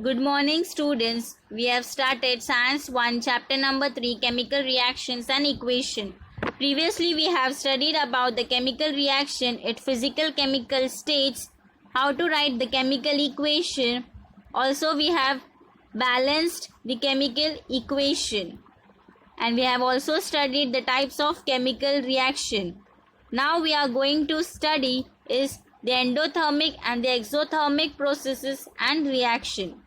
Good morning, students. We have started Science 1, Chapter number 3, Chemical Reactions and Equation. Previously, we have studied about the chemical reaction, its physical chemical states, how to write the chemical equation. Also, we have balanced the chemical equation. And we have also studied the types of chemical reaction. Now, we are going to study is the endothermic and the exothermic processes and reaction.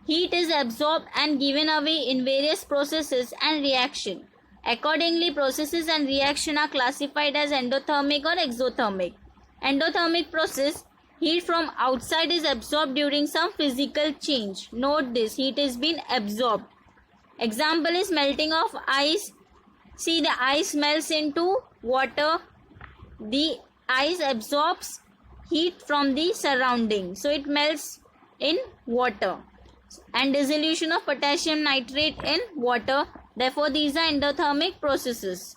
Heat is absorbed and given away in various processes and reaction. Accordingly, processes and reaction are classified as endothermic or exothermic. Endothermic process, heat from outside is absorbed during some physical change. Note this, heat is being absorbed. Example is melting of ice. See, the ice melts into water. The ice absorbs heat from the surrounding, so it melts in water. And dissolution of potassium nitrate in water. Therefore, these are endothermic processes.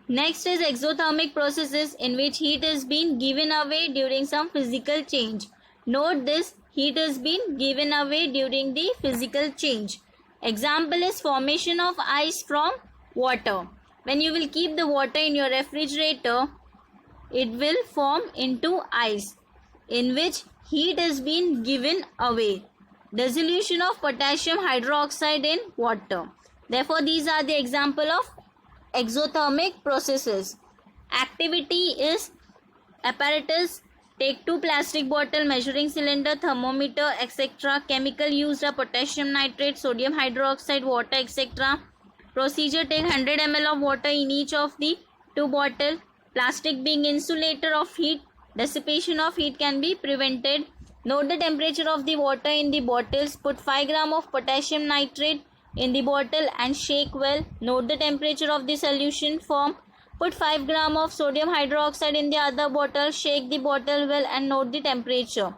Next is exothermic processes in which heat is being given away during some physical change. Note this, heat is being given away during the physical change. Example is formation of ice from water. When you will keep the water in your refrigerator, it will form into ice in which heat is being given away. Dissolution of potassium hydroxide in water. Therefore, these are the example of exothermic processes. Activity is apparatus. Take 2 plastic bottle, measuring cylinder, thermometer, etc. Chemical used are potassium nitrate, sodium hydroxide, water, etc. Procedure: take 100 ml of water in each of the 2 bottles. Plastic being insulator of heat, dissipation of heat can be prevented. Note the temperature of the water in the bottles. Put 5 gram of potassium nitrate in the bottle and shake well. Note the temperature of the solution form. Put 5 gram of sodium hydroxide in the other bottle. Shake the bottle well and note the temperature.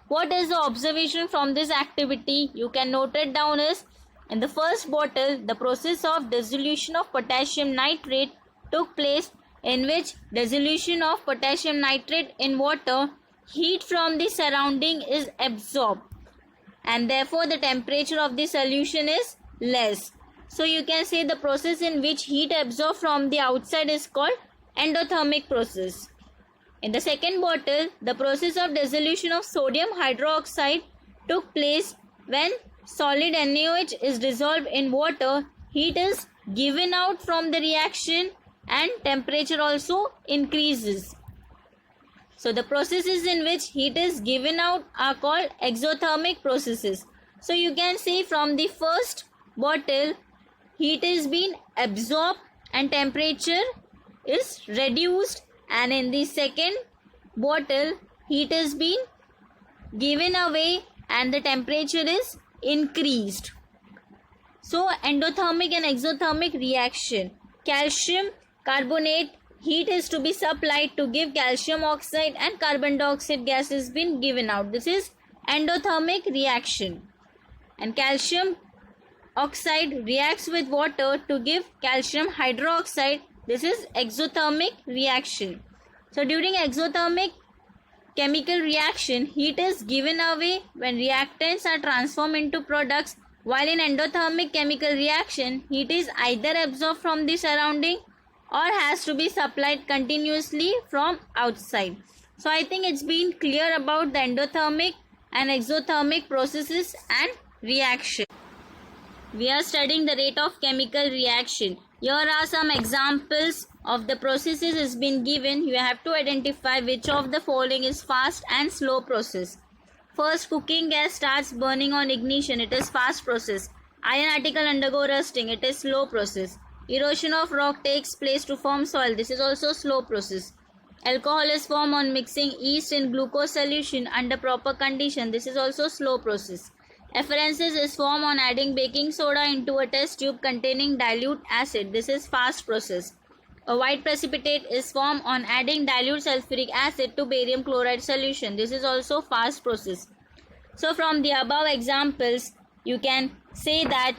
What is the observation from this activity? You can note it down as, in the first bottle, the process of dissolution of potassium nitrate took place, in which dissolution of potassium nitrate in water, heat from the surrounding is absorbed and therefore the temperature of the solution is less. So you can say the process in which heat absorbed from the outside is called endothermic process. In the second bottle, the process of dissolution of sodium hydroxide took place when solid NaOH is dissolved in water. Heat is given out from the reaction and temperature also increases. So the processes in which heat is given out are called exothermic processes. So you can say from the first bottle, heat is being absorbed and temperature is reduced, and in the second bottle, heat is being given away and the temperature is increased. So endothermic and exothermic reaction. Calcium carbonate, heat is to be supplied to give calcium oxide and carbon dioxide gas is been given out. This is endothermic reaction. And calcium oxide reacts with water to give calcium hydroxide. This is exothermic reaction. So during exothermic chemical reaction, heat is given away when reactants are transformed into products, while in endothermic chemical reaction, heat is either absorbed from the surrounding or has to be supplied continuously from outside. So I think it's been clear about the endothermic and exothermic processes and reaction. We are studying the rate of chemical reaction. Here are some examples of the processes is been given. You have to identify which of the following is fast and slow process. First, cooking gas starts burning on ignition. It is fast process. Iron article undergo rusting. It is slow process. Erosion of rock takes place to form soil. This is also slow process. Alcohol is formed on mixing yeast in glucose solution under proper condition. This is also slow process. Effervescence is formed on adding baking soda into a test tube containing dilute acid. This is fast process. A white precipitate is formed on adding dilute sulfuric acid to barium chloride solution. This is also fast process. So from the above examples, you can say that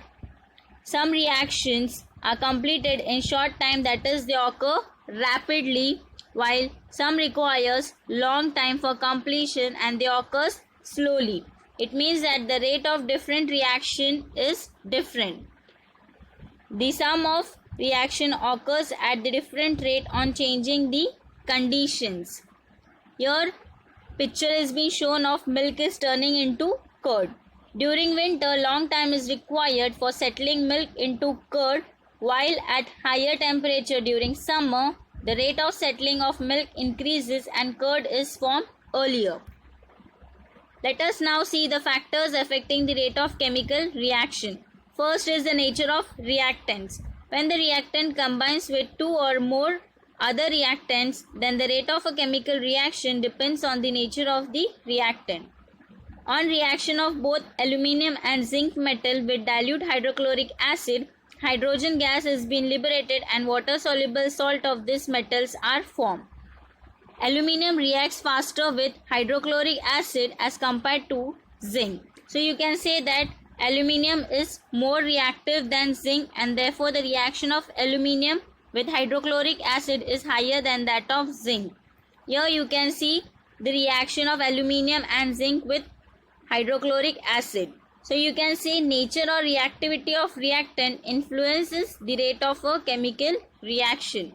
some reactions are completed in short time, that is they occur rapidly, while some requires long time for completion and they occurs slowly. it means that the rate of different reaction is different. The sum of reaction occurs at the different rate on changing the conditions. Here picture is being shown of milk is turning into curd. During winter, long time is required for settling milk into curd, while at higher temperature during summer, the rate of settling of milk increases and curd is formed earlier. Let us now see the factors affecting the rate of chemical reaction. First is the nature of reactants. When the reactant combines with two or more other reactants, then the rate of a chemical reaction depends on the nature of the reactant. On reaction of both aluminium and zinc metal with dilute hydrochloric acid, hydrogen gas is being liberated and water-soluble salt of these metals are formed. Aluminium reacts faster with hydrochloric acid as compared to zinc. So you can say that aluminium is more reactive than zinc, and therefore the reaction of aluminium with hydrochloric acid is higher than that of zinc. Here you can see the reaction of aluminium and zinc with hydrochloric acid. So you can say nature or reactivity of reactant influences the rate of a chemical reaction.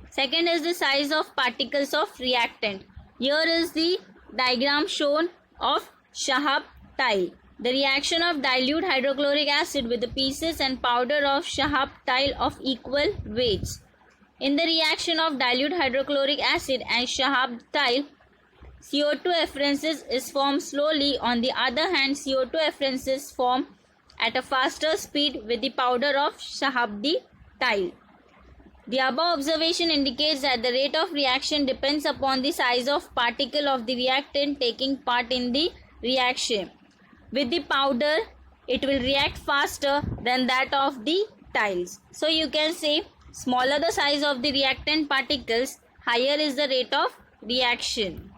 Second is the size of particles of reactant. Here is the diagram shown of Shahab tile. The reaction of dilute hydrochloric acid with the pieces and powder of Shahab tile of equal weights. In the reaction of dilute hydrochloric acid and Shahab tile, CO2 efferences is formed slowly. On the other hand, CO2 efferences form at a faster speed with the powder of Shahabdi tile. The above observation indicates that the rate of reaction depends upon the size of particle of the reactant taking part in the reaction. With the powder, it will react faster than that of the tiles. So you can say smaller the size of the reactant particles, higher is the rate of reaction.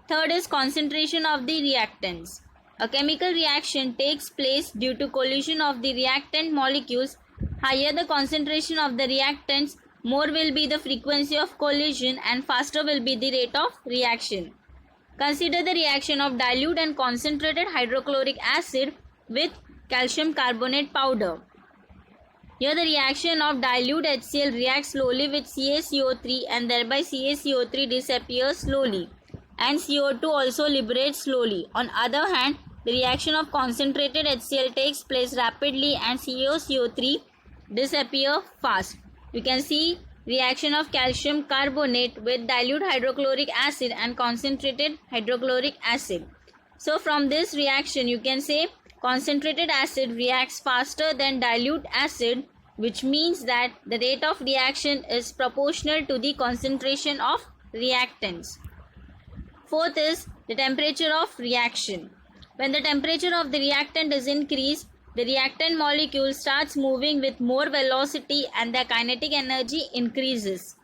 Third is concentration of the reactants. A chemical reaction takes place due to collision of the reactant molecules. Higher the concentration of the reactants, more will be the frequency of collision and faster will be the rate of reaction. Consider the reaction of dilute and concentrated hydrochloric acid with calcium carbonate powder. Here the reaction of dilute HCl reacts slowly with CaCO3 and thereby CaCO3 disappears slowly, and CO2 also liberates slowly. On other hand, the reaction of concentrated HCl takes place rapidly and CaCO3 disappear fast. You can see reaction of calcium carbonate with dilute hydrochloric acid and concentrated hydrochloric acid. So from this reaction you can say concentrated acid reacts faster than dilute acid, which means that the rate of reaction is proportional to the concentration of reactants. Fourth is the temperature of reaction. When the temperature of the reactant is increased, the reactant molecule starts moving with more velocity and their kinetic energy increases.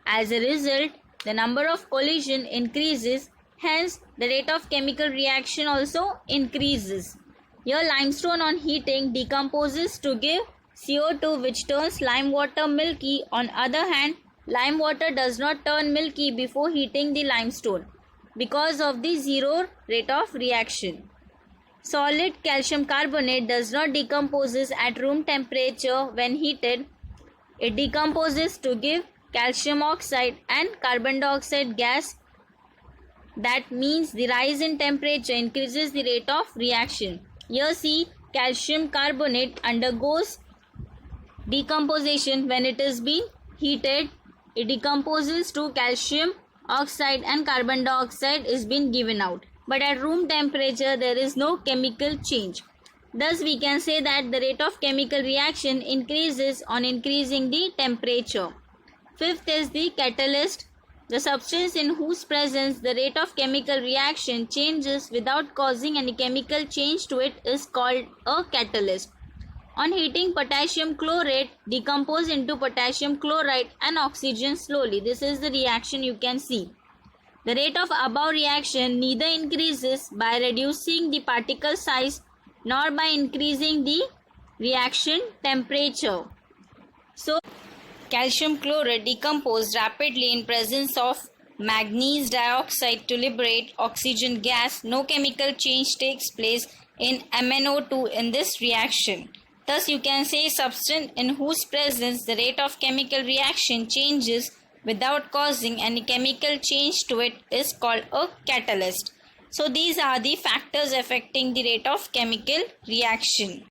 As a result, the number of collision increases, hence the rate of chemical reaction also increases. Here limestone on heating decomposes to give CO2, which turns lime water milky. On other hand, lime water does not turn milky before heating the limestone because of the zero rate of reaction. Solid calcium carbonate does not decomposes at room temperature when heated. It decomposes to give calcium oxide and carbon dioxide gas. That means the rise in temperature increases the rate of reaction. Here see calcium carbonate undergoes decomposition when it is being heated. It decomposes to calcium oxide and carbon dioxide is being given out. But at room temperature there is no chemical change. Thus we can say that the rate of chemical reaction increases on increasing the temperature. Fifth is the catalyst. The substance in whose presence the rate of chemical reaction changes without causing any chemical change to it is called a catalyst. On heating, potassium chlorate decomposes into potassium chloride and oxygen slowly. This is the reaction you can see. The rate of above reaction neither increases by reducing the particle size nor by increasing the reaction temperature. So, calcium chloride decomposes rapidly in presence of manganese dioxide to liberate oxygen gas. No chemical change takes place in MnO2 in this reaction. Thus, you can say substance in whose presence the rate of chemical reaction changes without causing any chemical change to it is called a catalyst. So, these are the factors affecting the rate of chemical reaction.